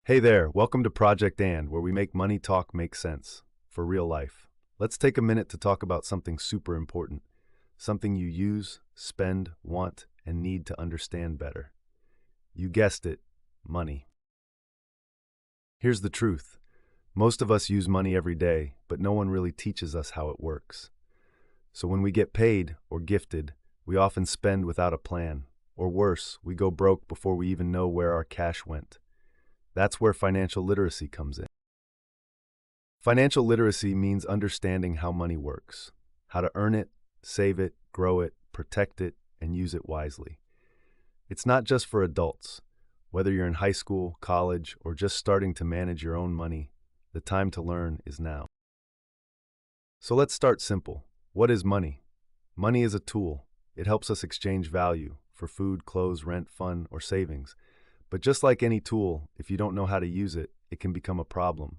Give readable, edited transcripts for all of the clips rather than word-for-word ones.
Hey there, welcome to Project And, where we make money talk make sense for real life. Let's take a minute to talk about something super important, something you use, spend, want, and need to understand better. You guessed it, money. Here's the truth. Most of us use money every day, but no one really teaches us how it works. So when we get paid or gifted, we often spend without a plan, or worse, we go broke before we even know where our cash went. That's where financial literacy comes in. Financial literacy means understanding how money works, how to earn it, save it, grow it, protect it, and use it wisely. It's not just for adults. Whether you're in high school, college, or just starting to manage your own money, the time to learn is now. So let's start simple. What is money? Money is a tool. It helps us exchange value for food, clothes, rent, fun, or savings. But just like any tool, if you don't know how to use it, it can become a problem.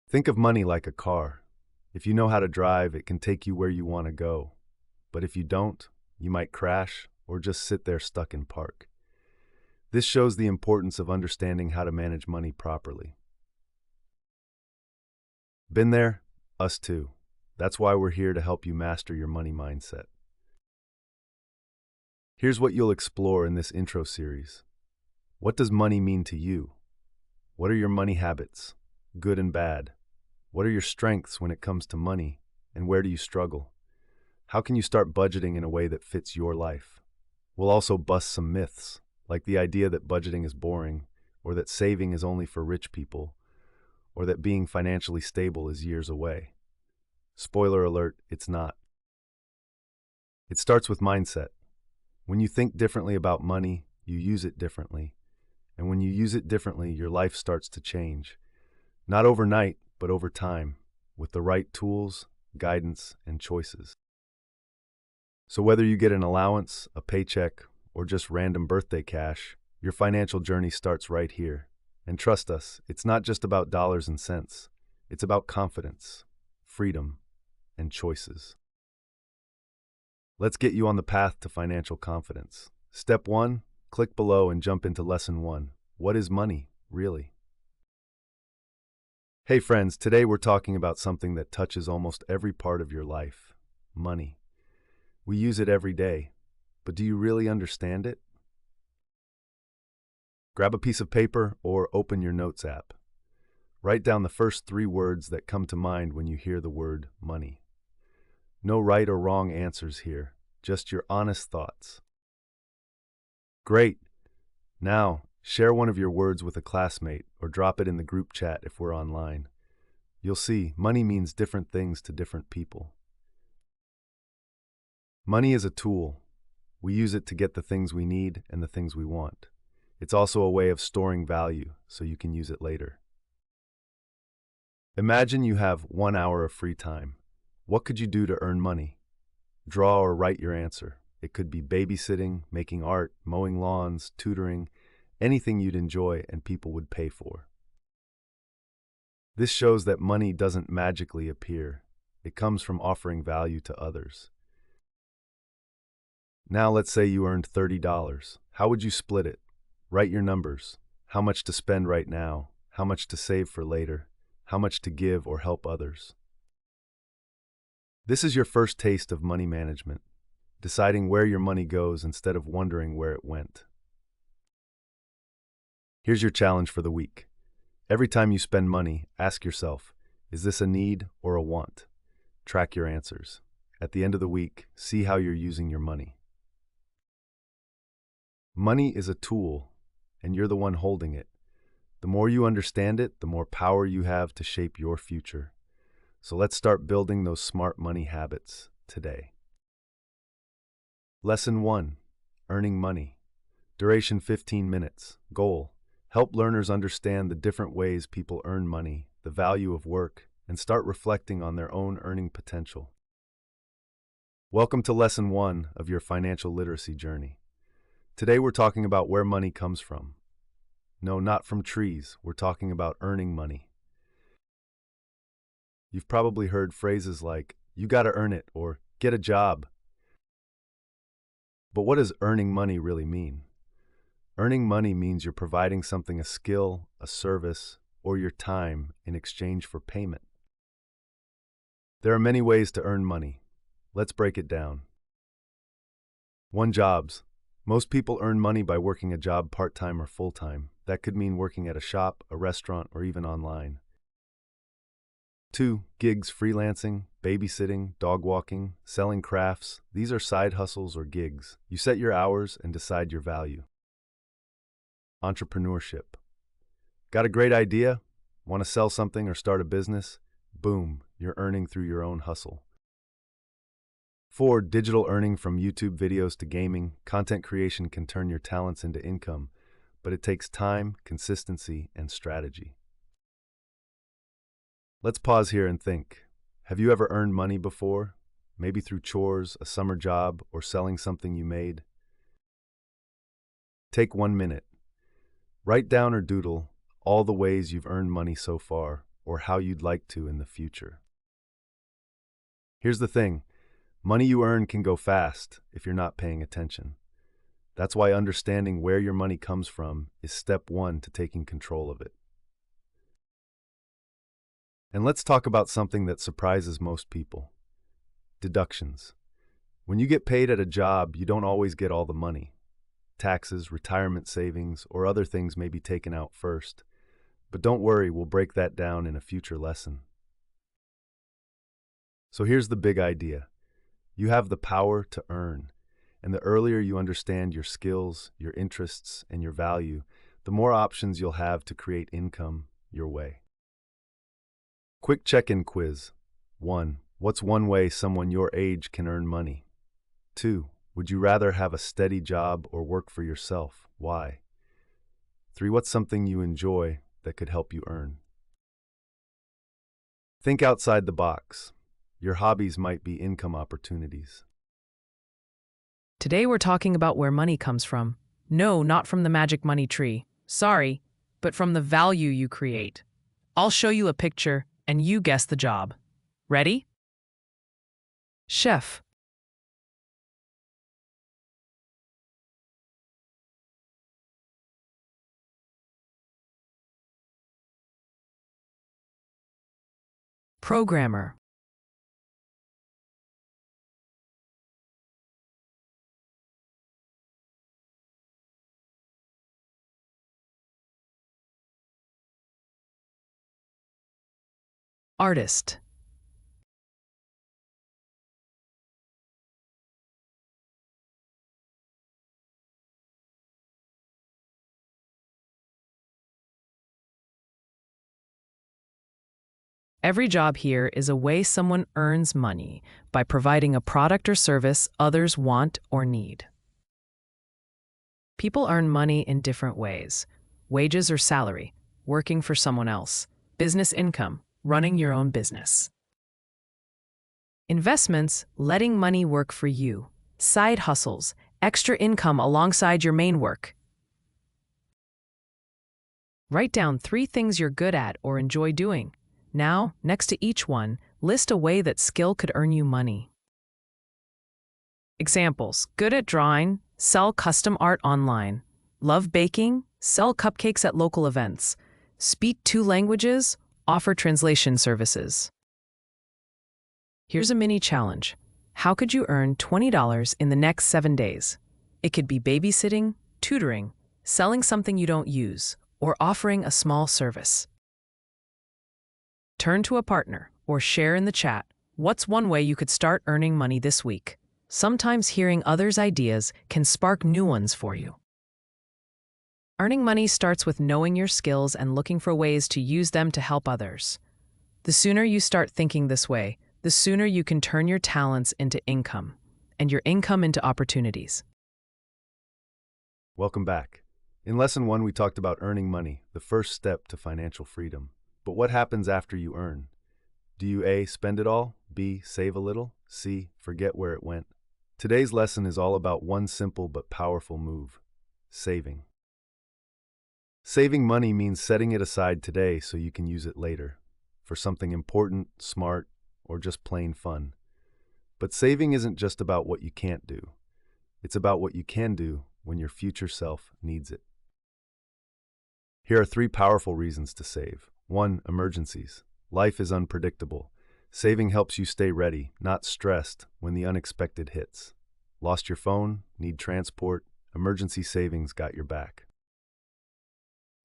Think of money like a car. If you know how to drive, it can take you where you want to go. But if you don't, you might crash or just sit there stuck in park. This shows the importance of understanding how to manage money properly. Been there? Us too. That's why we're here to help you master your money mindset. Here's what you'll explore in this intro series. What does money mean to you? What are your money habits, good and bad? What are your strengths when it comes to money, and where do you struggle? How can you start budgeting in a way that fits your life? We'll also bust some myths, like the idea that budgeting is boring, or that saving is only for rich people, or that being financially stable is years away. Spoiler alert, it's not. It starts with mindset. When you think differently about money, you use it differently. And when you use it differently, your life starts to change. Not overnight, but over time, with the right tools, guidance, and choices. So whether you get an allowance, a paycheck, or just random birthday cash, your financial journey starts right here. And trust us, it's not just about dollars and cents. It's about confidence, freedom, and choices. Let's get you on the path to financial confidence. Step 1, click below and jump into Lesson 1. What is money, really? Hey friends, today we're talking about something that touches almost every part of your life, money. We use it every day, but do you really understand it? Grab a piece of paper or open your notes app. Write down the first 3 words that come to mind when you hear the word money. No right or wrong answers here, just your honest thoughts. Great. Now, share one of your words with a classmate or drop it in the group chat if we're online. You'll see, money means different things to different people. Money is a tool. We use it to get the things we need and the things we want. It's also a way of storing value so you can use it later. Imagine you have 1 hour of free time. What could you do to earn money? Draw or write your answer. It could be babysitting, making art, mowing lawns, tutoring, anything you'd enjoy and people would pay for. This shows that money doesn't magically appear. It comes from offering value to others. Now let's say you earned $30. How would you split it? Write your numbers. How much to spend right now? How much to save for later? How much to give or help others? This is your first taste of money management, deciding where your money goes instead of wondering where it went. Here's your challenge for the week. Every time you spend money, ask yourself, is this a need or a want? Track your answers. At the end of the week, see how you're using your money. Money is a tool, and you're the one holding it. The more you understand it, the more power you have to shape your future. So let's start building those smart money habits today. Lesson 1. Earning money. Duration 15 minutes. Goal. Help learners understand the different ways people earn money, the value of work, and start reflecting on their own earning potential. Welcome to Lesson 1 of your financial literacy journey. Today we're talking about where money comes from. No, not from trees. We're talking about earning money. You've probably heard phrases like, you gotta earn it, or get a job. But what does earning money really mean? Earning money means you're providing something, a skill, a service, or your time in exchange for payment. There are many ways to earn money. Let's break it down. 1. Jobs. Most people earn money by working a job part-time or full-time. That could mean working at a shop, a restaurant, or even online. 2. Gigs, freelancing, babysitting, dog walking, selling crafts. These are side hustles or gigs. You set your hours and decide your value. Entrepreneurship. Got a great idea? Want to sell something or start a business? Boom, you're earning through your own hustle. 4. Digital earning, from YouTube videos to gaming. Content creation can turn your talents into income, but it takes time, consistency, and strategy. Let's pause here and think. Have you ever earned money before? Maybe through chores, a summer job, or selling something you made? Take 1 minute. Write down or doodle all the ways you've earned money so far, or how you'd like to in the future. Here's the thing. Money you earn can go fast if you're not paying attention. That's why understanding where your money comes from is step 1 to taking control of it. And let's talk about something that surprises most people. Deductions. When you get paid at a job, you don't always get all the money. Taxes, retirement savings, or other things may be taken out first. But don't worry, we'll break that down in a future lesson. So here's the big idea. You have the power to earn, and the earlier you understand your skills, your interests, and your value, the more options you'll have to create income your way. Quick check-in quiz. 1. What's one way someone your age can earn money? 2. Would you rather have a steady job or work for yourself? Why? 3. What's something you enjoy that could help you earn? Think outside the box. Your hobbies might be income opportunities. Today we're talking about where money comes from. No, not from the magic money tree. Sorry, but from the value you create. I'll show you a picture and you guess the job. Ready? Chef. Programmer. Artist. Every job here is a way someone earns money by providing a product or service others want or need. People earn money in different ways: wages or salary, working for someone else, business income, running your own business. Investments, letting money work for you, side hustles, extra income alongside your main work. Write down 3 things you're good at or enjoy doing. Now, next to each one, list a way that skill could earn you money. Examples: good at drawing, sell custom art online. Love baking, sell cupcakes at local events. Speak 2 languages, offer translation services. Here's a mini challenge. How could you earn $20 in the next 7 days? It could be babysitting, tutoring, selling something you don't use, or offering a small service. Turn to a partner or share in the chat. What's one way you could start earning money this week? Sometimes hearing others' ideas can spark new ones for you. Earning money starts with knowing your skills and looking for ways to use them to help others. The sooner you start thinking this way, the sooner you can turn your talents into income, and your income into opportunities. Welcome back. In Lesson 1, we talked about earning money, the first step to financial freedom. But what happens after you earn? Do you A, spend it all, B, save a little, C, forget where it went? Today's lesson is all about one simple but powerful move: saving. Saving money means setting it aside today so you can use it later, for something important, smart, or just plain fun. But saving isn't just about what you can't do. It's about what you can do when your future self needs it. Here are three powerful reasons to save. 1. Emergencies. Life is unpredictable. Saving helps you stay ready, not stressed, when the unexpected hits. Lost your phone? Need transport? Emergency savings got your back.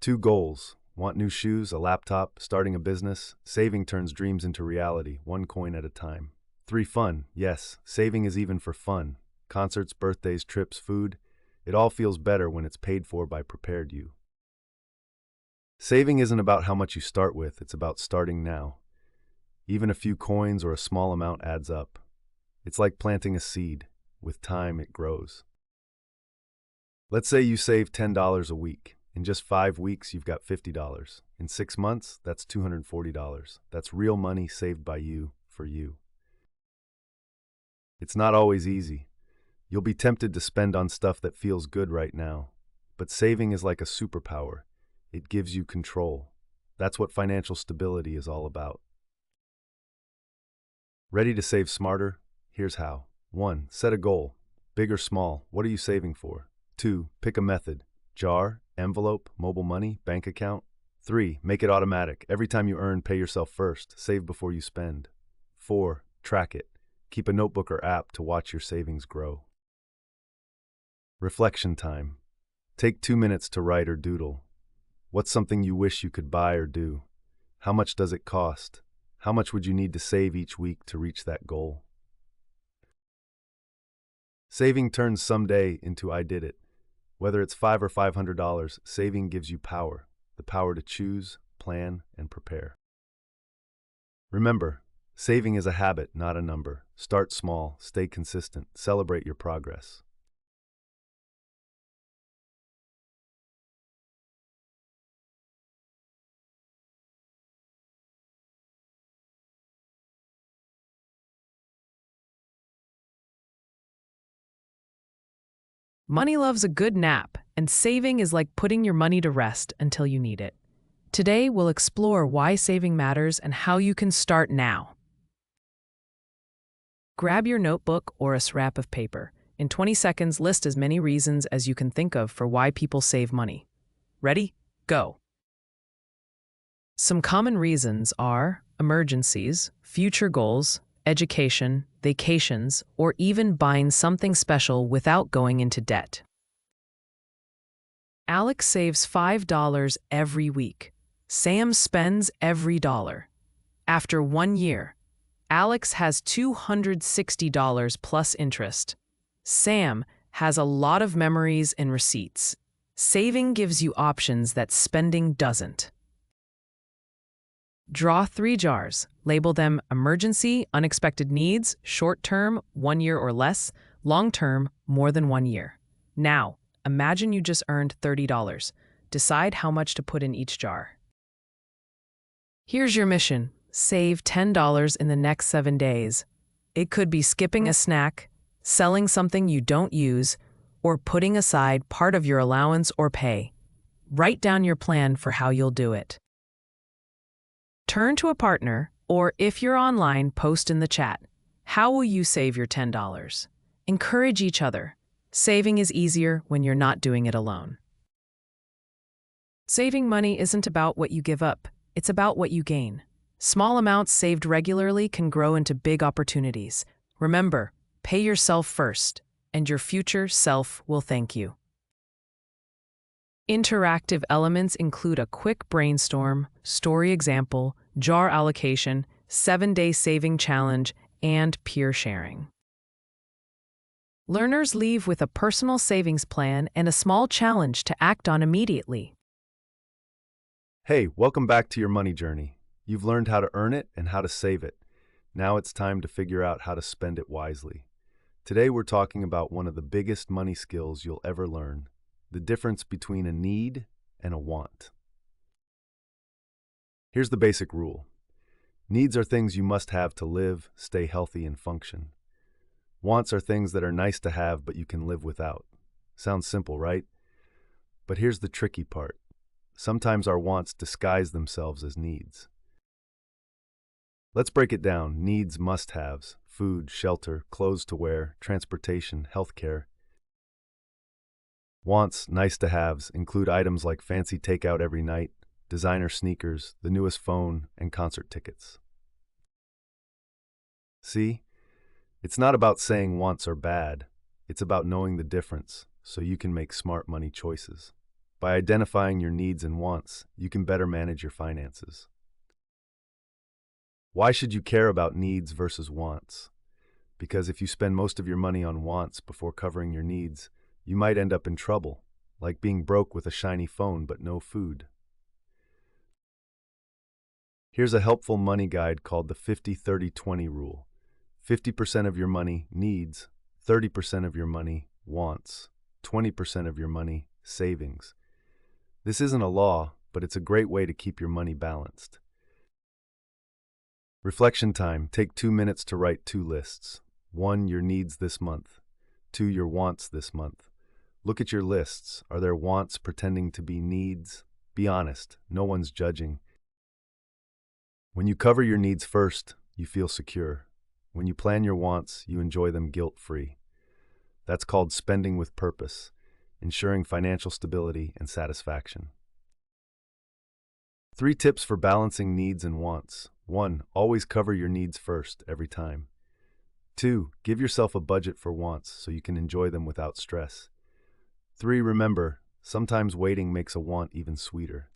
2. Goals. Want new shoes, a laptop, starting a business? Saving turns dreams into reality, one coin at a time. 3. Fun. Yes, saving is even for fun. Concerts, birthdays, trips, food. It all feels better when it's paid for by prepared you. Saving isn't about how much you start with, it's about starting now. Even a few coins or a small amount adds up. It's like planting a seed. With time, it grows. Let's say you save $10 a week. In just 5 weeks, you've got $50. In 6 months, that's $240. That's real money saved by you, for you. It's not always easy. You'll be tempted to spend on stuff that feels good right now. But saving is like a superpower. It gives you control. That's what financial stability is all about. Ready to save smarter? Here's how. 1. Set a goal. Big or small, what are you saving for? 2. Pick a method. Jar, envelope, mobile money, bank account. 3. Make it automatic. Every time you earn, pay yourself first. Save before you spend. 4. Track it. Keep a notebook or app to watch your savings grow. Reflection time. Take 2 minutes to write or doodle. What's something you wish you could buy or do? How much does it cost? How much would you need to save each week to reach that goal? Saving turns someday into I did it. Whether it's $5 or $500, saving gives you power, the power to choose, plan, and prepare. Remember, saving is a habit, not a number. Start small, stay consistent, celebrate your progress. Money loves a good nap, and saving is like putting your money to rest until you need it. Today, we'll explore why saving matters and how you can start now. Grab your notebook or a scrap of paper. In 20 seconds, list as many reasons as you can think of for why people save money. Ready? Go. Some common reasons are emergencies, future goals, education, vacations, or even buying something special without going into debt. Alex saves $5 every week. Sam spends every dollar. After 1 year, Alex has $260 plus interest. Sam has a lot of memories and receipts. Saving gives you options that spending doesn't. Draw 3 jars. Label them emergency, unexpected needs, short-term, 1 year or less, long-term, more than 1 year. Now, imagine you just earned $30. Decide how much to put in each jar. Here's your mission. Save $10 in the next 7 days. It could be skipping a snack, selling something you don't use, or putting aside part of your allowance or pay. Write down your plan for how you'll do it. Turn to a partner, or if you're online, post in the chat. How will you save your $10? Encourage each other. Saving is easier when you're not doing it alone. Saving money isn't about what you give up, it's about what you gain. Small amounts saved regularly can grow into big opportunities. Remember, pay yourself first, and your future self will thank you. Interactive elements include a quick brainstorm, story example, jar allocation, 7-day saving challenge, and peer sharing. Learners leave with a personal savings plan and a small challenge to act on immediately. Hey, welcome back to your money journey. You've learned how to earn it and how to save it. Now it's time to figure out how to spend it wisely. Today we're talking about one of the biggest money skills you'll ever learn: the difference between a need and a want. Here's the basic rule. Needs are things you must have to live, stay healthy, and function. Wants are things that are nice to have but you can live without. Sounds simple, right? But here's the tricky part. Sometimes our wants disguise themselves as needs. Let's break it down. Needs, must-haves: food, shelter, clothes to wear, transportation, healthcare. Wants, nice to haves, include items like fancy takeout every night, designer sneakers, the newest phone, and concert tickets. See? It's not about saying wants are bad. It's about knowing the difference so you can make smart money choices. By identifying your needs and wants, you can better manage your finances. Why should you care about needs versus wants? Because if you spend most of your money on wants before covering your needs, you might end up in trouble, like being broke with a shiny phone but no food. Here's a helpful money guide called the 50-30-20 rule. 50% of your money needs, 30% of your money wants, 20% of your money savings. This isn't a law, but it's a great way to keep your money balanced. Reflection time. Take 2 minutes to write 2 lists. 1, your needs this month. 2, your wants this month. Look at your lists. Are there wants pretending to be needs? Be honest. No one's judging. When you cover your needs first, you feel secure. When you plan your wants, you enjoy them guilt-free. That's called spending with purpose, ensuring financial stability and satisfaction. 3 tips for balancing needs and wants. 1, always cover your needs first every time. 2, give yourself a budget for wants so you can enjoy them without stress. 3, remember, sometimes waiting makes a want even sweeter.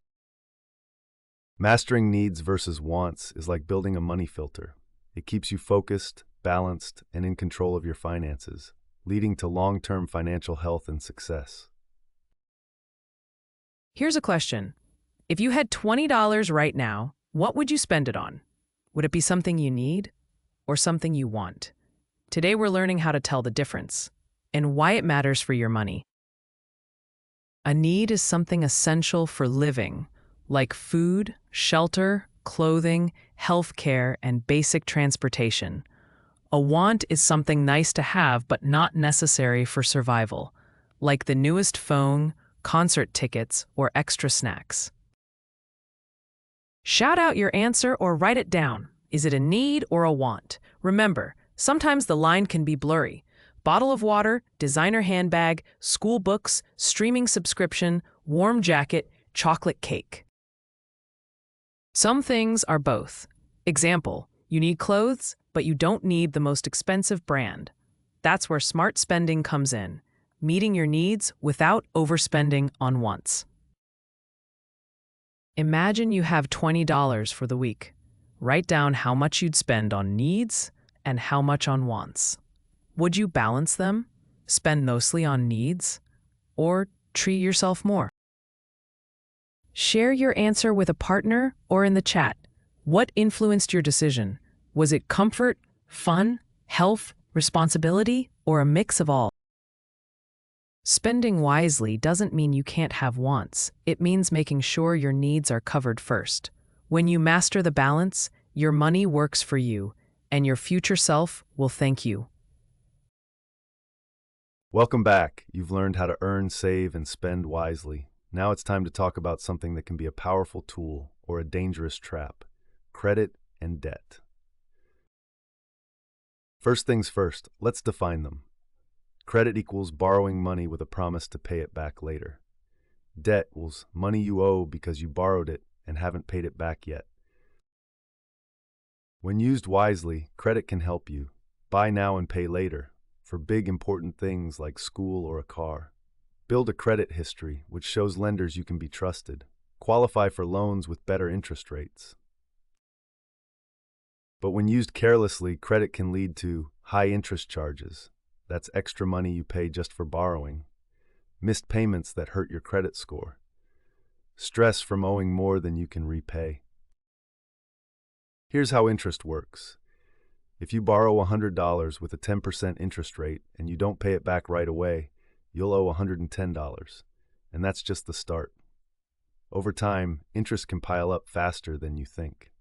Mastering needs versus wants is like building a money filter. It keeps you focused, balanced, and in control of your finances, leading to long-term financial health and success. Here's a question. If you had $20 right now, what would you spend it on? Would it be something you need or something you want? Today we're learning how to tell the difference and why it matters for your money. A need is something essential for living, like food, shelter, clothing, health care, and basic transportation. A want is something nice to have but not necessary for survival, like the newest phone, concert tickets, or extra snacks. Shout out your answer or write it down. Is it a need or a want? Remember, sometimes the line can be blurry. Bottle of water, designer handbag, school books, streaming subscription, warm jacket, chocolate cake. Some things are both. Example, you need clothes, but you don't need the most expensive brand. That's where smart spending comes in, meeting your needs without overspending on wants. Imagine you have $20 for the week. Write down how much you'd spend on needs and how much on wants. Would you balance them, spend mostly on needs, or treat yourself more? Share your answer with a partner or in the chat. What influenced your decision? Was it comfort, fun, health, responsibility, or a mix of all? Spending wisely doesn't mean you can't have wants. It means making sure your needs are covered first. When you master the balance, your money works for you, and your future self will thank you. Welcome back. You've learned how to earn, save, and spend wisely. Now it's time to talk about something that can be a powerful tool or a dangerous trap: credit and debt. First things first, let's define them. Credit equals borrowing money with a promise to pay it back later. Debt equals money you owe because you borrowed it and haven't paid it back yet. When used wisely, credit can help you buy now and pay later for big important things like school or a car. Build a credit history which shows lenders you can be trusted. Qualify for loans with better interest rates. But when used carelessly, credit can lead to high interest charges. That's extra money you pay just for borrowing. Missed payments that hurt your credit score. Stress from owing more than you can repay. Here's how interest works. If you borrow $100 with a 10% interest rate and you don't pay it back right away, you'll owe $110, and that's just the start. Over time, interest can pile up faster than you think.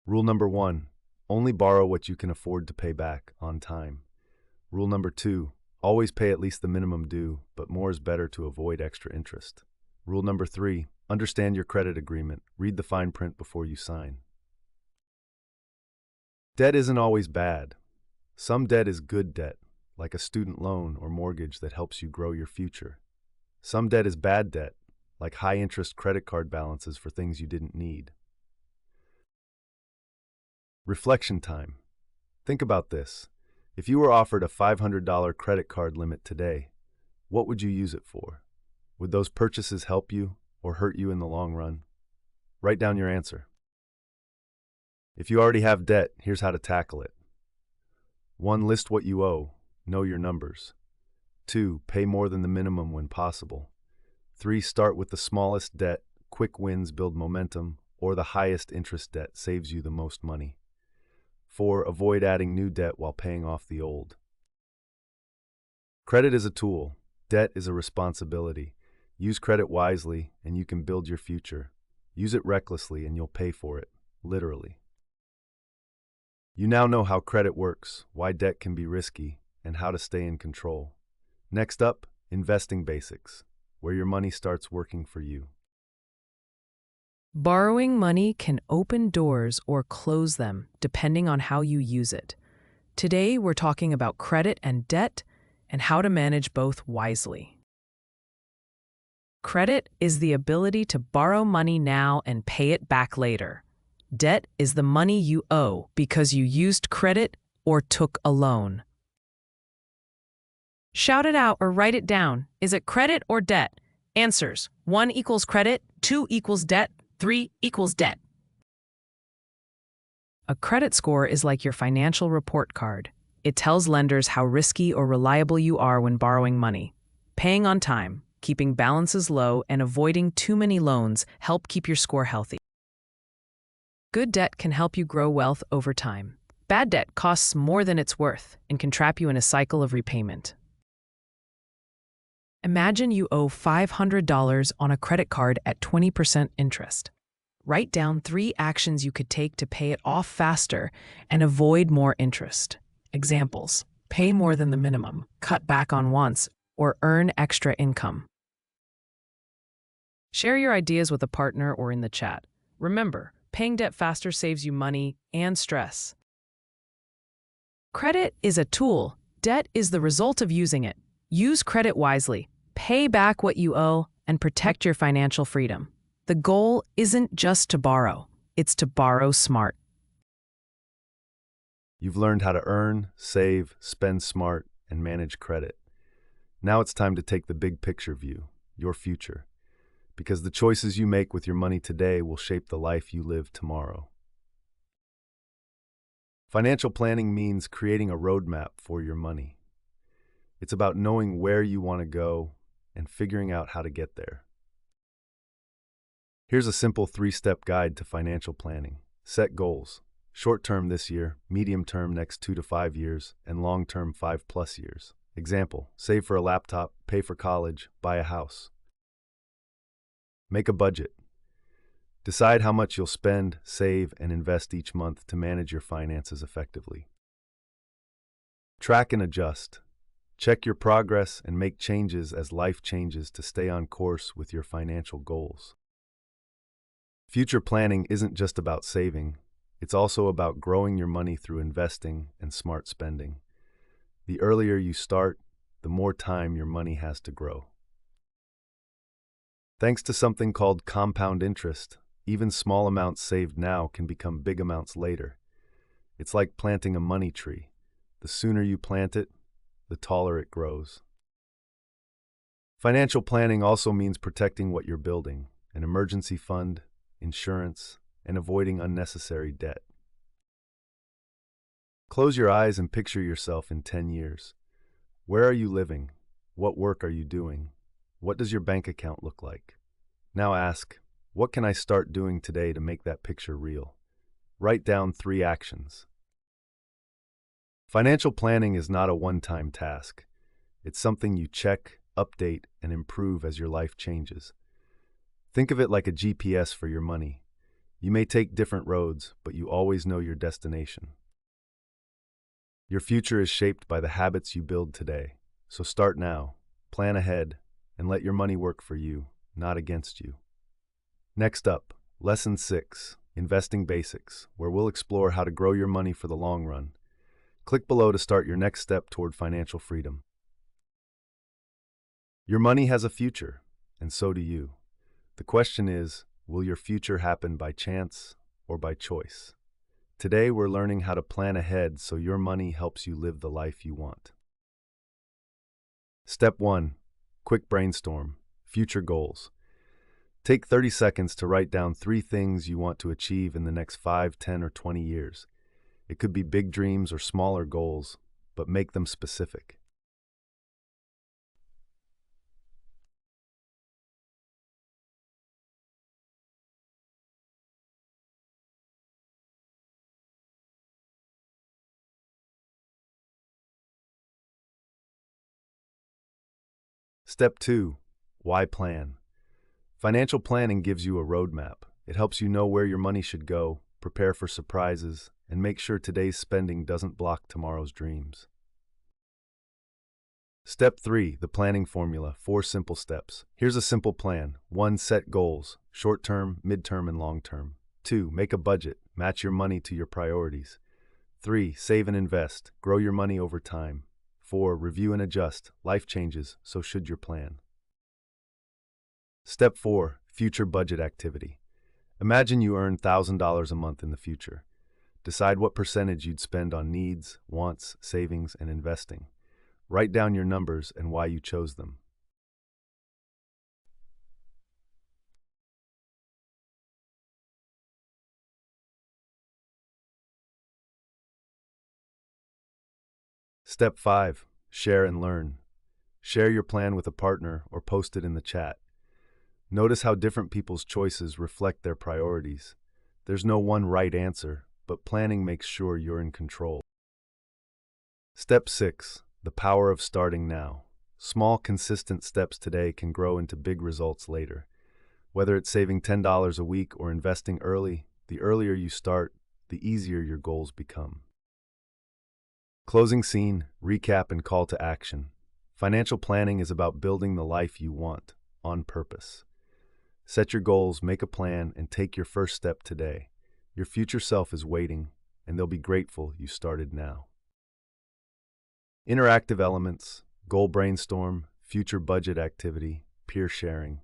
Rule number 1, only borrow what you can afford to pay back on time. Rule number 2, always pay at least the minimum due, but more is better to avoid extra interest. Rule number 3, understand your credit agreement. Read the fine print before you sign. Debt isn't always bad. Some debt is good debt. like a student loan or mortgage that helps you grow your future. Some debt is bad debt, like high-interest credit card balances for things you didn't need. Reflection time. Think about this. If you were offered a $500 credit card limit today, what would you use it for? Would those purchases help you or hurt you in the long run? Write down your answer. If you already have debt, here's how to tackle it. 1. List what you owe. Know your numbers. 2. Pay more than the minimum when possible. 3. Start with the smallest debt. Quick wins build momentum, or the highest interest debt saves you the most money. 4. Avoid adding new debt while paying off the old. Credit is a tool. Debt is a responsibility. Use credit wisely, and you can build your future. Use it recklessly, and you'll pay for it, literally. You now know how credit works, why debt can be risky, and how to stay in control. Next up, investing basics, where your money starts working for you. Borrowing money can open doors or close them, depending on how you use it. Today, we're talking about credit and debt and how to manage both wisely. Credit is the ability to borrow money now and pay it back later. Debt is the money you owe because you used credit or took a loan. Shout it out or write it down. Is it credit or debt? Answers: 1 equals credit, 2 equals debt, 3 equals debt. A credit score is like your financial report card. It tells lenders how risky or reliable you are when borrowing money. Paying on time, keeping balances low, and avoiding too many loans help keep your score healthy. Good debt can help you grow wealth over time. Bad debt costs more than it's worth and can trap you in a cycle of repayment. Imagine you owe $500 on a credit card at 20% interest. Write down 3 actions you could take to pay it off faster and avoid more interest. Examples: pay more than the minimum, cut back on wants, or earn extra income. Share your ideas with a partner or in the chat. Remember, paying debt faster saves you money and stress. Credit is a tool. Debt is the result of using it. Use credit wisely. Pay back what you owe and protect your financial freedom. The goal isn't just to borrow, it's to borrow smart. You've learned how to earn, save, spend smart, and manage credit. Now it's time to take the big picture view, your future. Because the choices you make with your money today will shape the life you live tomorrow. Financial planning means creating a roadmap for your money. It's about knowing where you want to go and figuring out how to get there. Here's a simple 3-step guide to financial planning. Set goals. Short-term this year, medium-term next 2 to 5 years, and long-term 5+ years. Example: save for a laptop, pay for college, buy a house. Make a budget. Decide how much you'll spend, save, and invest each month to manage your finances effectively. Track and adjust. Check your progress and make changes as life changes to stay on course with your financial goals. Future planning isn't just about saving, it's also about growing your money through investing and smart spending. The earlier you start, the more time your money has to grow. Thanks to something called compound interest, even small amounts saved now can become big amounts later. It's like planting a money tree. The sooner you plant it, the taller it grows. Financial planning also means protecting what you're building: an emergency fund, insurance, and avoiding unnecessary debt. Close your eyes and picture yourself in 10 years. Where are you living? What work are you doing? What does your bank account look like? Now ask, what can I start doing today to make that picture real? Write down 3 actions. Financial planning is not a one-time task. It's something you check, update, and improve as your life changes. Think of it like a GPS for your money. You may take different roads, but you always know your destination. Your future is shaped by the habits you build today. So start now, plan ahead, and let your money work for you, not against you. Next up, Lesson 6, Investing Basics, where we'll explore how to grow your money for the long run. Click below to start your next step toward financial freedom. Your money has a future, and so do you. The question is, will your future happen by chance or by choice? Today, we're learning how to plan ahead so your money helps you live the life you want. Step 1. Quick brainstorm. Future goals. Take 30 seconds to write down 3 things you want to achieve in the next 5, 10, or 20 years. It could be big dreams or smaller goals, but make them specific. Step 2. Why plan? Financial planning gives you a roadmap. It helps you know where your money should go, prepare for surprises, and make sure today's spending doesn't block tomorrow's dreams. Step 3. The planning formula. 4 simple steps. Here's a simple plan. 1. Set goals. Short-term, mid-term, and long-term. 2. Make a budget. Match your money to your priorities. 3. Save and invest. Grow your money over time. 4. Review and adjust. Life changes, so should your plan. Step 4. Future budget activity. Imagine you earn $1,000 a month in the future. Decide what percentage you'd spend on needs, wants, savings, and investing. Write down your numbers and why you chose them. Step 5. Share and learn. Share your plan with a partner or post it in the chat. Notice how different people's choices reflect their priorities. There's no one right answer, but planning makes sure you're in control. Step 6. The power of starting now. Small, consistent steps today can grow into big results later. Whether it's saving $10 a week or investing early, the earlier you start, the easier your goals become. Closing scene, recap, and call to action. Financial planning is about building the life you want, on purpose. Set your goals, make a plan, and take your first step today. Your future self is waiting, and they'll be grateful you started now. Interactive elements, goal brainstorm, future budget activity, peer sharing.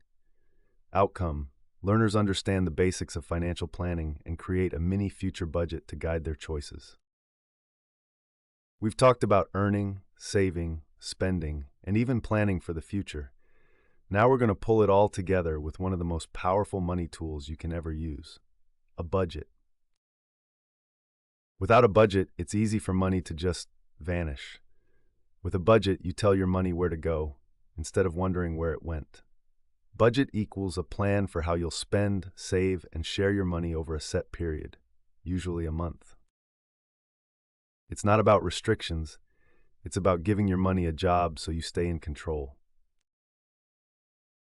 Outcome, learners understand the basics of financial planning and create a mini future budget to guide their choices. We've talked about earning, saving, spending, and even planning for the future. Now we're going to pull it all together with one of the most powerful money tools you can ever use, a budget. Without a budget, it's easy for money to just vanish. With a budget, you tell your money where to go, instead of wondering where it went. Budget equals a plan for how you'll spend, save, and share your money over a set period, usually a month. It's not about restrictions, it's about giving your money a job so you stay in control.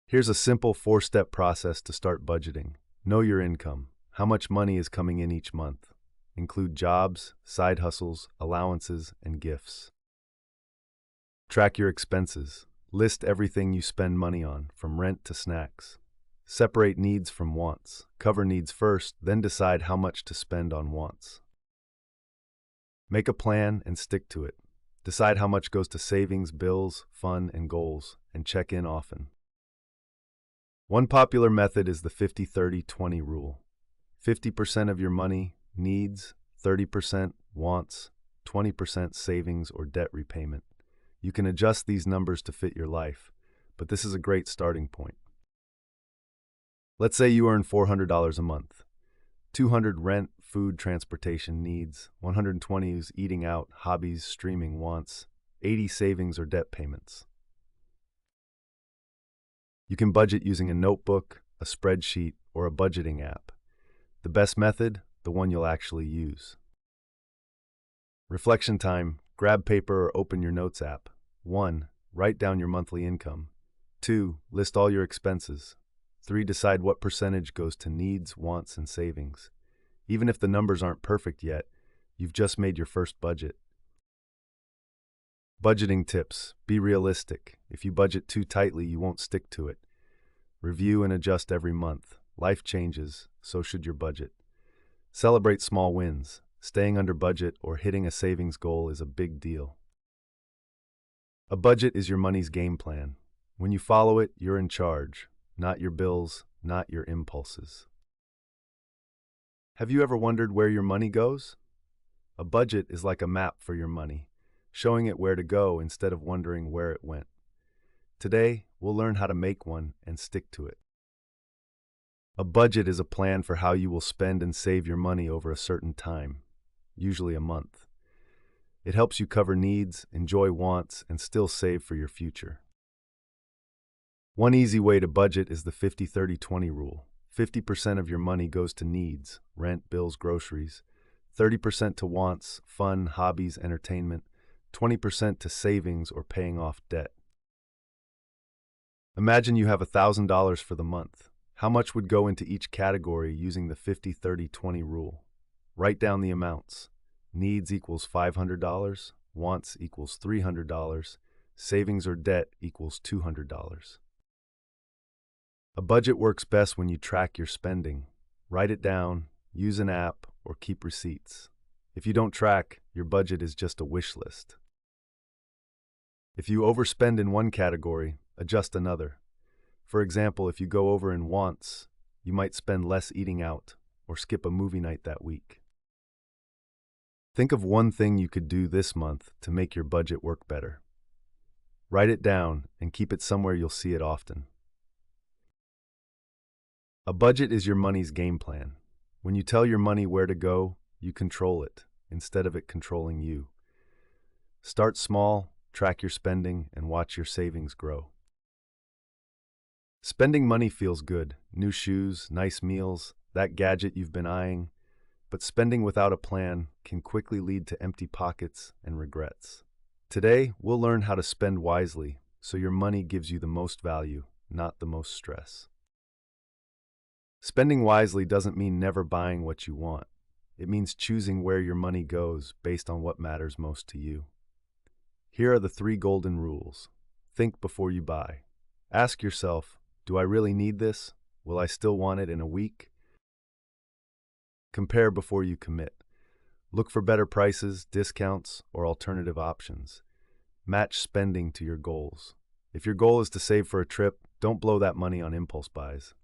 Here's a simple 4-step process to start budgeting. Know your income. How much money is coming in each month? Include jobs, side hustles, allowances, and gifts. Track your expenses. List everything you spend money on, from rent to snacks. Separate needs from wants. Cover needs first, then decide how much to spend on wants. Make a plan and stick to it. Decide how much goes to savings, bills, fun, and goals, and check in often. One popular method is the 50-30-20 rule. 50% of your money, needs, 30% wants, 20% savings or debt repayment. You can adjust these numbers to fit your life, but this is a great starting point. Let's say you earn $400 a month. 200 rent, food, transportation needs, 120 is eating out, hobbies, streaming wants, 80 savings or debt payments. You can budget using a notebook, a spreadsheet, or a budgeting app. The best method, the one you'll actually use. Reflection time. Grab paper or open your notes app. 1. Write down your monthly income. 2. List all your expenses. 3. Decide what percentage goes to needs, wants, and savings. Even if the numbers aren't perfect yet, you've just made your first budget. Budgeting tips. Be realistic. If you budget too tightly, you won't stick to it. Review and adjust every month. Life changes, so should your budget. Celebrate small wins. Staying under budget or hitting a savings goal is a big deal. A budget is your money's game plan. When you follow it, you're in charge, not your bills, not your impulses. Have you ever wondered where your money goes? A budget is like a map for your money, showing it where to go instead of wondering where it went. Today, we'll learn how to make one and stick to it. A budget is a plan for how you will spend and save your money over a certain time, usually a month. It helps you cover needs, enjoy wants, and still save for your future. One easy way to budget is the 50-30-20 rule. 50% of your money goes to needs, rent, bills, groceries. 30% to wants, fun, hobbies, entertainment. 20% to savings or paying off debt. Imagine you have $1,000 for the month. How much would go into each category using the 50-30-20 rule? Write down the amounts. Needs equals $500, wants equals $300, savings or debt equals $200. A budget works best when you track your spending. Write it down, use an app, or keep receipts. If you don't track, your budget is just a wish list. If you overspend in one category, adjust another. For example, if you go over in wants, you might spend less eating out or skip a movie night that week. Think of one thing you could do this month to make your budget work better. Write it down and keep it somewhere you'll see it often. A budget is your money's game plan. When you tell your money where to go, you control it, instead of it controlling you. Start small, track your spending, and watch your savings grow. Spending money feels good. New shoes, nice meals, that gadget you've been eyeing. But spending without a plan can quickly lead to empty pockets and regrets. Today, we'll learn how to spend wisely so your money gives you the most value, not the most stress. Spending wisely doesn't mean never buying what you want. It means choosing where your money goes based on what matters most to you. Here are the 3 golden rules. Think before you buy. Ask yourself, do I really need this? Will I still want it in a week? Compare before you commit. Look for better prices, discounts, or alternative options. Match spending to your goals. If your goal is to save for a trip, don't blow that money on impulse buys.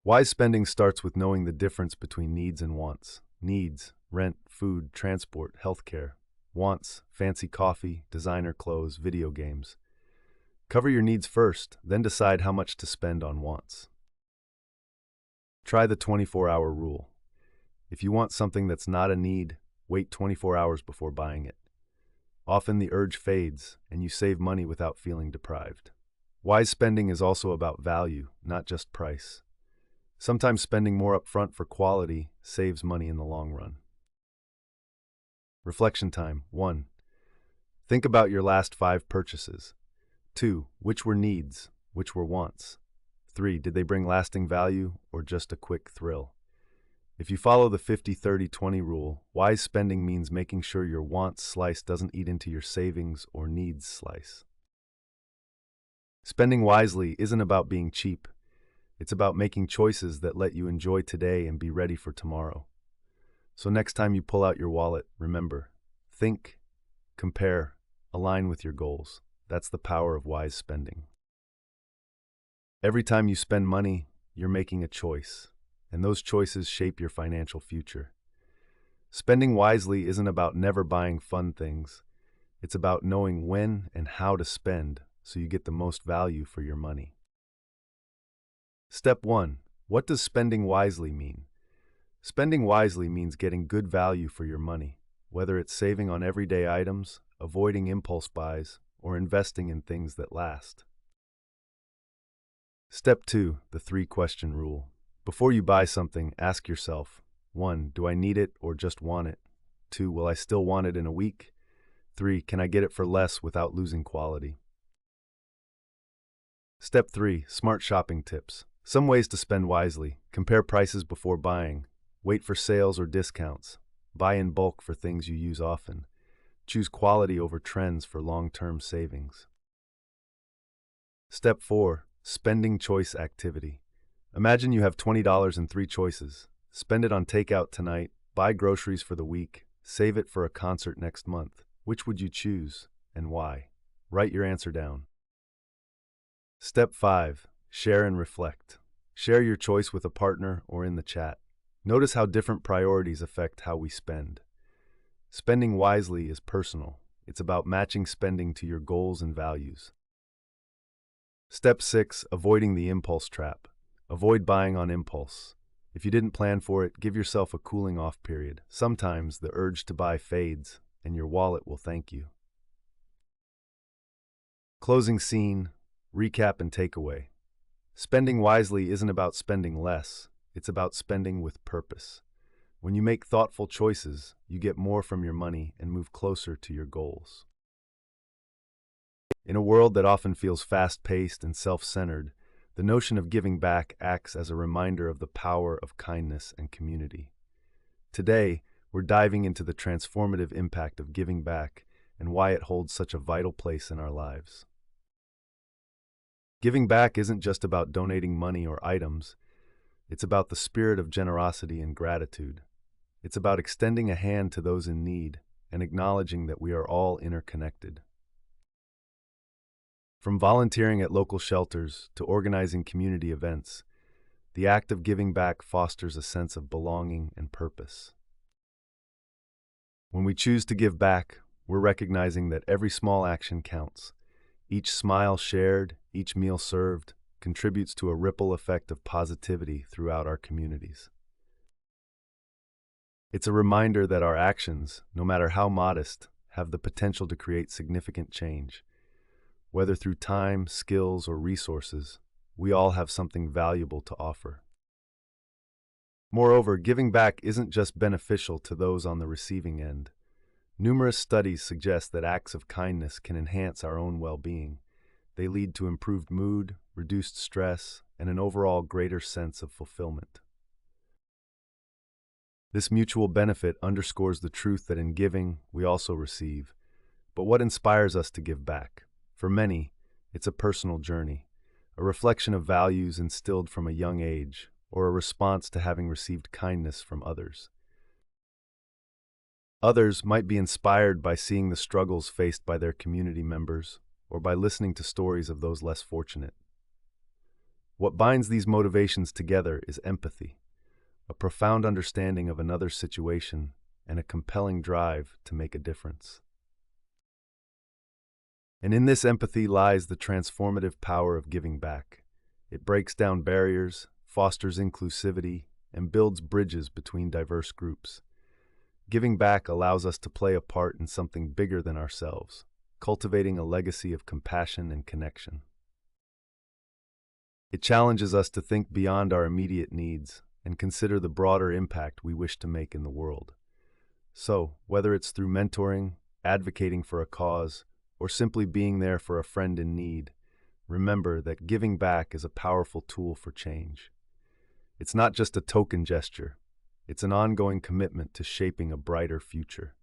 Wise spending starts with knowing the difference between needs and wants. Needs, rent, food, transport, healthcare. Wants, fancy coffee, designer clothes, video games. Cover your needs first, then decide how much to spend on wants. Try the 24-hour rule. If you want something that's not a need, wait 24 hours before buying it. Often the urge fades, and you save money without feeling deprived. Wise spending is also about value, not just price. Sometimes spending more upfront for quality saves money in the long run. Reflection time. 1. Think about your last 5 purchases. 2. Which were needs? Which were wants? 3. Did they bring lasting value or just a quick thrill? If you follow the 50-30-20 rule, wise spending means making sure your wants slice doesn't eat into your savings or needs slice. Spending wisely isn't about being cheap. It's about making choices that let you enjoy today and be ready for tomorrow. So next time you pull out your wallet, remember, think, compare, align with your goals. That's the power of wise spending. Every time you spend money, you're making a choice, and those choices shape your financial future. Spending wisely isn't about never buying fun things. It's about knowing when and how to spend so you get the most value for your money. Step 1. What does spending wisely mean? Spending wisely means getting good value for your money, whether it's saving on everyday items, avoiding impulse buys, or investing in things that last. Step 2. The 3-question rule. Before you buy something, ask yourself, 1. Do I need it or just want it? 2. Will I still want it in a week? 3. Can I get it for less without losing quality? Step 3. Smart shopping tips. Some ways to spend wisely. Compare prices before buying. Wait for sales or discounts. Buy in bulk for things you use often. Choose quality over trends for long-term savings. Step 4. Spending choice activity. Imagine you have $20 and 3 choices. Spend it on takeout tonight, Buy groceries for the week. Save it for a concert next month. Which would you choose and why? Write your answer down. Step 5. Share and reflect. Share your choice with a partner or in the chat. Notice how different priorities affect how we spend. Spending wisely is personal. It's about matching spending to your goals and values. Step 6. Avoiding the impulse trap. Avoid buying on impulse. If you didn't plan for it, give yourself a cooling off period. Sometimes the urge to buy fades, and your wallet will thank you. Closing scene, recap and takeaway. Spending wisely isn't about spending less, it's about spending with purpose. When you make thoughtful choices, you get more from your money and move closer to your goals. In a world that often feels fast-paced and self-centered, the notion of giving back acts as a reminder of the power of kindness and community. Today, we're diving into the transformative impact of giving back and why it holds such a vital place in our lives. Giving back isn't just about donating money or items, it's about the spirit of generosity and gratitude. It's about extending a hand to those in need and acknowledging that we are all interconnected. From volunteering at local shelters to organizing community events, the act of giving back fosters a sense of belonging and purpose. When we choose to give back, we're recognizing that every small action counts. Each smile shared, each meal served, contributes to a ripple effect of positivity throughout our communities. It's a reminder that our actions, no matter how modest, have the potential to create significant change. Whether through time, skills, or resources, we all have something valuable to offer. Moreover, giving back isn't just beneficial to those on the receiving end. Numerous studies suggest that acts of kindness can enhance our own well-being. They lead to improved mood, reduced stress, and an overall greater sense of fulfillment. This mutual benefit underscores the truth that in giving, we also receive. But what inspires us to give back? For many, it's a personal journey, a reflection of values instilled from a young age, or a response to having received kindness from others. Others might be inspired by seeing the struggles faced by their community members, or by listening to stories of those less fortunate. What binds these motivations together is empathy, a profound understanding of another's situation, and a compelling drive to make a difference. And in this empathy lies the transformative power of giving back. It breaks down barriers, fosters inclusivity, and builds bridges between diverse groups. Giving back allows us to play a part in something bigger than ourselves, cultivating a legacy of compassion and connection. It challenges us to think beyond our immediate needs and consider the broader impact we wish to make in the world. So, whether it's through mentoring, advocating for a cause, or simply being there for a friend in need, remember that giving back is a powerful tool for change. It's not just a token gesture. It's an ongoing commitment to shaping a brighter future.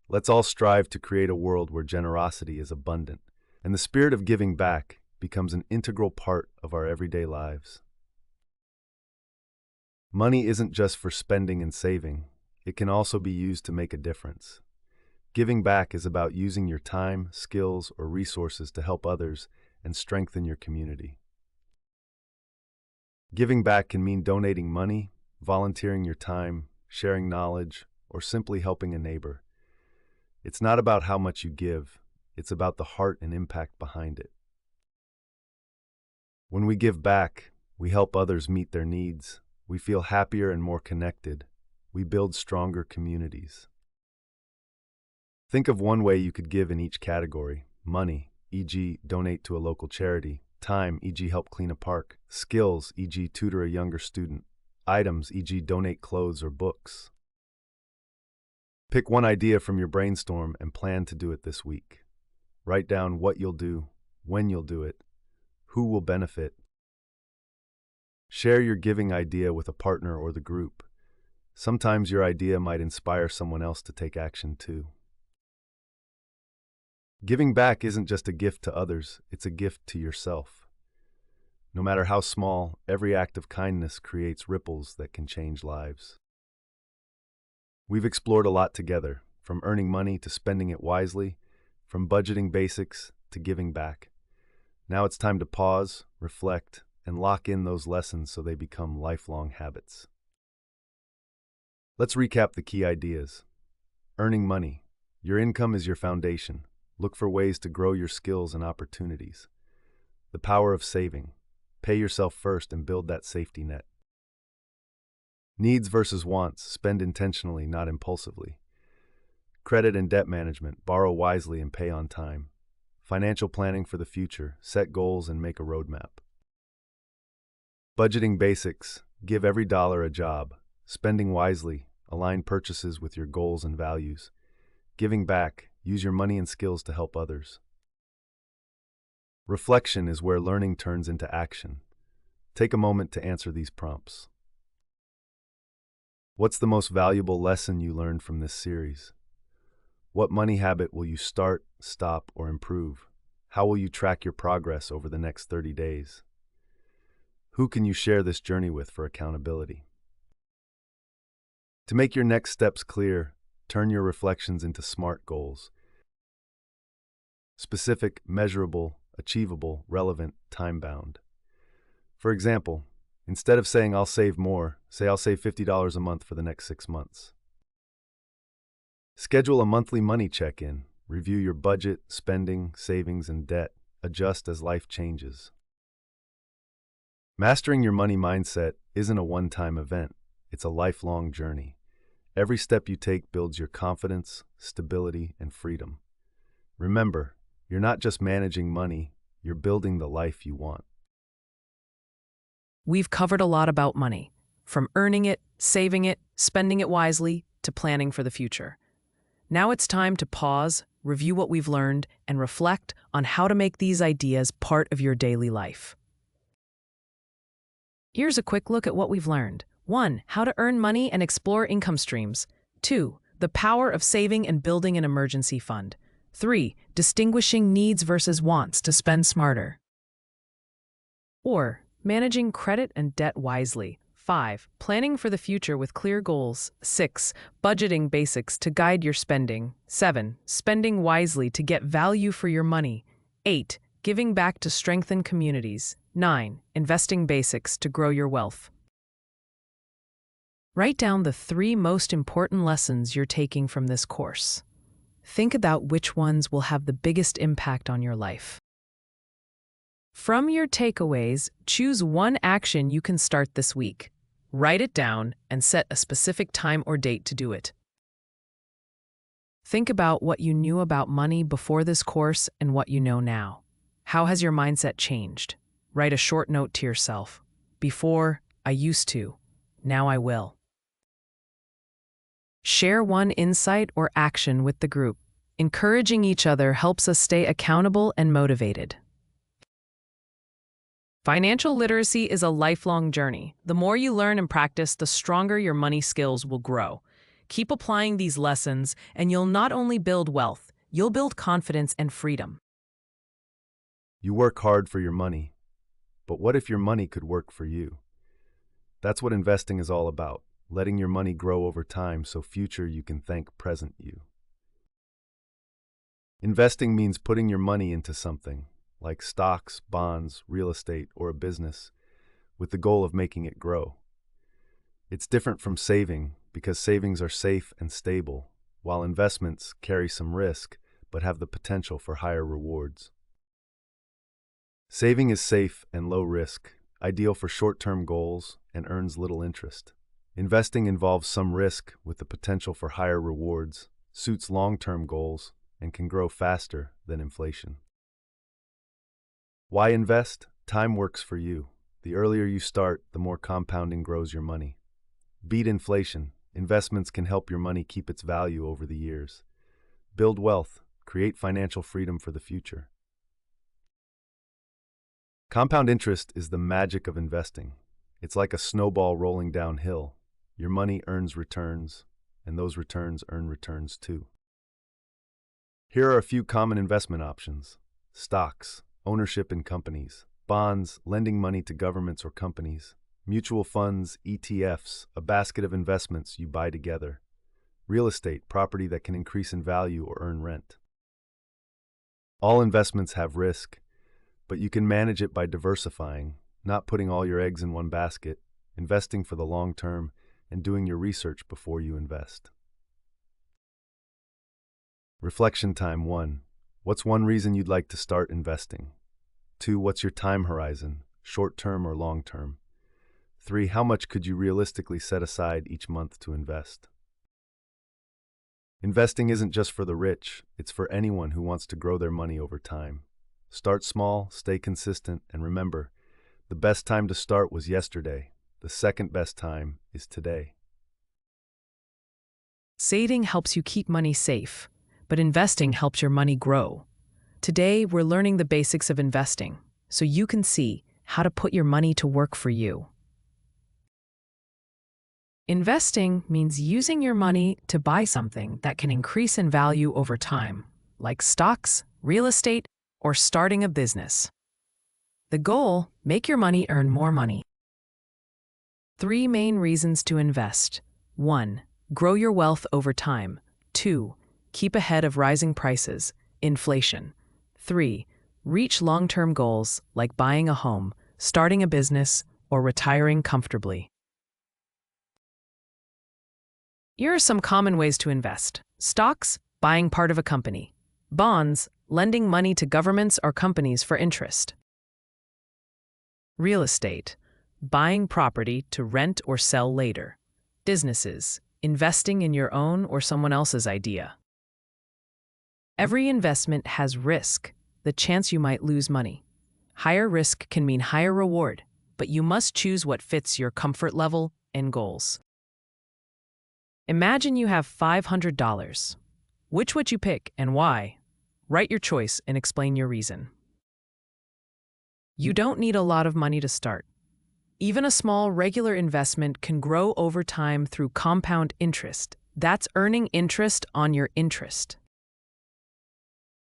Let's all strive to create a world where generosity is abundant, and the spirit of giving back becomes an integral part of our everyday lives. Money isn't just for spending and saving. It can also be used to make a difference. Giving back is about using your time, skills, or resources to help others and strengthen your community. Giving back can mean donating money, volunteering your time, sharing knowledge, or simply helping a neighbor. It's not about how much you give, it's about the heart and impact behind it. When we give back, we help others meet their needs, we feel happier and more connected, we build stronger communities. Think of one way you could give in each category: money, e.g., donate to a local charity; time, e.g., help clean a park; skills, e.g., tutor a younger student; items, e.g., donate clothes or books. Pick one idea from your brainstorm and plan to do it this week. Write down what you'll do, when you'll do it, who will benefit. Share your giving idea with a partner or the group. Sometimes your idea might inspire someone else to take action too. Giving back isn't just a gift to others, it's a gift to yourself. No matter how small, every act of kindness creates ripples that can change lives. We've explored a lot together, from earning money to spending it wisely, from budgeting basics to giving back. Now it's time to pause, reflect, and lock in those lessons so they become lifelong habits. Let's recap the key ideas. Earning money. Your income is your foundation. Look for ways to grow your skills and opportunities. The power of saving. Pay yourself first and build that safety net. Needs versus wants. Spend intentionally, not impulsively. Credit and debt management. Borrow wisely and pay on time. Financial planning for the future. Set goals and make a roadmap. Budgeting basics. Give every dollar a job. Spending wisely. Align purchases with your goals and values. Giving back. Use your money and skills to help others. Reflection is where learning turns into action. Take a moment to answer these prompts. What's the most valuable lesson you learned from this series? What money habit will you start, stop, or improve? How will you track your progress over the next 30 days? Who can you share this journey with for accountability? To make your next steps clear, turn your reflections into SMART goals. Specific, measurable, achievable, relevant, time-bound. For example, instead of saying I'll save more, say I'll save $50 a month for the next 6 months. Schedule a monthly money check-in. Review your budget, spending, savings, and debt. Adjust as life changes. Mastering your money mindset isn't a one-time event. It's a lifelong journey. Every step you take builds your confidence, stability, and freedom. Remember, you're not just managing money, you're building the life you want. We've covered a lot about money, from earning it, saving it, spending it wisely, to planning for the future. Now it's time to pause, review what we've learned, and reflect on how to make these ideas part of your daily life. Here's a quick look at what we've learned. 1. How to earn money and explore income streams. 2. The power of saving and building an emergency fund. 3. Distinguishing needs versus wants to spend smarter. 4. Managing credit and debt wisely. 5. Planning for the future with clear goals. 6. Budgeting basics to guide your spending. 7. Spending wisely to get value for your money. 8. Giving back to strengthen communities. 9. Investing basics to grow your wealth. Write down the 3 most important lessons you're taking from this course. Think about which ones will have the biggest impact on your life. From your takeaways, choose one action you can start this week. Write it down and set a specific time or date to do it. Think about what you knew about money before this course and what you know now. How has your mindset changed? Write a short note to yourself. Before, I used to. Now I will. Share one insight or action with the group. Encouraging each other helps us stay accountable and motivated. Financial literacy is a lifelong journey. The more you learn and practice, the stronger your money skills will grow. Keep applying these lessons, and you'll not only build wealth, you'll build confidence and freedom. You work hard for your money, but what if your money could work for you? That's what investing is all about, letting your money grow over time so future you can thank present you. Investing means putting your money into something, like stocks, bonds, real estate, or a business, with the goal of making it grow. It's different from saving because savings are safe and stable, while investments carry some risk but have the potential for higher rewards. Saving is safe and low risk, ideal for short-term goals, and earns little interest. Investing involves some risk with the potential for higher rewards, suits long-term goals, and can grow faster than inflation. Why invest? Time works for you. The earlier you start, the more compounding grows your money. Beat inflation. Investments can help your money keep its value over the years. Build wealth. Create financial freedom for the future. Compound interest is the magic of investing. It's like a snowball rolling downhill. Your money earns returns, and those returns earn returns too. Here are a few common investment options. Stocks, ownership in companies. Bonds, lending money to governments or companies. Mutual funds, ETFs, a basket of investments you buy together. real estate, property that can increase in value or earn rent. All investments have risk, but you can manage it by diversifying, not putting all your eggs in one basket, investing for the long term, and doing your research before you invest. Reflection time 1. What's one reason you'd like to start investing? 2. What's your time horizon, short term or long term? 3. How much could you realistically set aside each month to invest? Investing isn't just for the rich, it's for anyone who wants to grow their money over time. Start small, stay consistent, and remember, the best time to start was yesterday. The second best time is today. Saving helps you keep money safe, but investing helps your money grow. Today, we're learning the basics of investing, so you can see how to put your money to work for you. Investing means using your money to buy something that can increase in value over time, like stocks, real estate, or starting a business. The goal: make your money earn more money. 3 main reasons to invest. 1. Grow your wealth over time. 2. Keep ahead of rising prices, inflation. 3. Reach long-term goals like buying a home, starting a business, or retiring comfortably. Here are some common ways to invest. Stocks, buying part of a company. Bonds, lending money to governments or companies for interest. Real estate, buying property to rent or sell later. Businesses, investing in your own or someone else's idea. Every investment has risk, the chance you might lose money. Higher risk can mean higher reward, but you must choose what fits your comfort level and goals. Imagine you have $500. Which would you pick and why? Write your choice and explain your reason. You don't need a lot of money to start. Even a small regular investment can grow over time through compound interest. That's earning interest on your interest.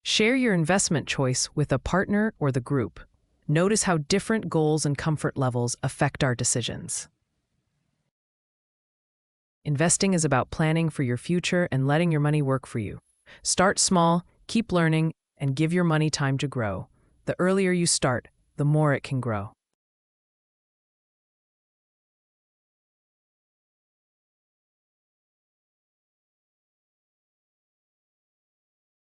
Share your investment choice with a partner or the group. Notice how different goals and comfort levels affect our decisions. Investing is about planning for your future and letting your money work for you. Start small, keep learning, and give your money time to grow. The earlier you start, the more it can grow.